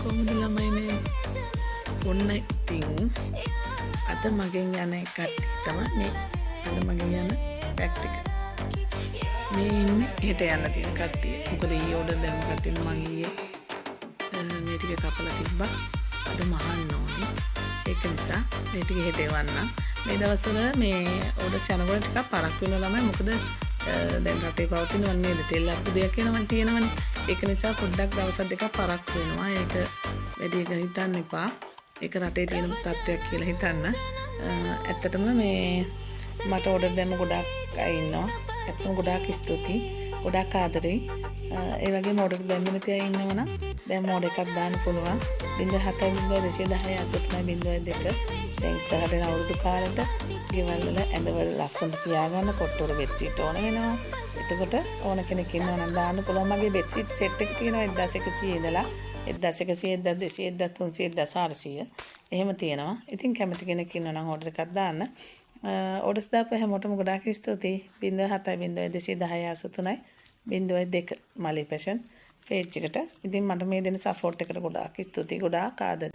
කොහොමද ළමයිනේ ඔන්න ඉතින් අද මගෙන් යන කට්ටිය තමයි මේ අද මගෙන් යන පැක් ටික මේ ඉන්නේ හෙට යන්න තියෙන කට්ටිය මොකද ඊයේ ඕඩර් දැම්ම කට්ටිය මම ඊයේ මේ ටික කපලා තිබ්බා අද මහන්න ඕනේ ඒක නිසා මේ ටික හෙට එවන්න මේ දවස්වල මේ ඕඩර්ස් යනකොට ටිකක් පරක් වෙන ළමයි මොකද දැන් රටේ පවතිනවන්නේ නේද තෙල් අර්බුදයක් වෙනවනේ තියෙනවනේ ඒක නිසා පොඩ්ඩක් දවස් දෙකක් පරක් වෙනවා ඒක වැඩි එක හිතන්න එපා ඒක රටේ තියෙන තත්ත්වයක් කියලා හිතන්න ඇත්තටම මේ මට ඕඩර් දැම්ම ගොඩක් අය ඉන්නවා ඇත්තටම ගොඩාක් ස්තුතියි ගොඩාක් ආදරෙයි ඒ වගේම ඕඩර් දැම්ම නැති අය ඉන්නවනම් දැන් ඕඩර් එකක් දාන්න පුළුවන් 07028302 දැන් ඉස්සරහට යන අවුරුදු කාලෙට ගෙවල් වල ඇඳවල ලස්සනට තියාගන්න කොට්ටෝර බෙඩ්ෂීට් ඕන වෙනවා. එතකොට ඕන කෙනෙක් ඉන්නවා නම් දාන්න පුළුවන්. මගේ බෙඩ්ෂීට් සෙට් එක තියෙනවා 1100 ඉඳලා 1100 1200 1300 1400 එහෙම තියෙනවා. ඉතින් කැමති කෙනෙක් ඉන්නවා නම් ඕඩර් එකක් දාන්න. ඕඩර්ස් දාපු හැමෝටම ගොඩාක් ස්තුතියි. 07021083 02 මලි ෆැෂන් පේජ් එකට. ඉතින් මට මේ දෙන සපෝට් එකට ගොඩාක් ස්තුතියි. ගොඩාක් ආදරේ.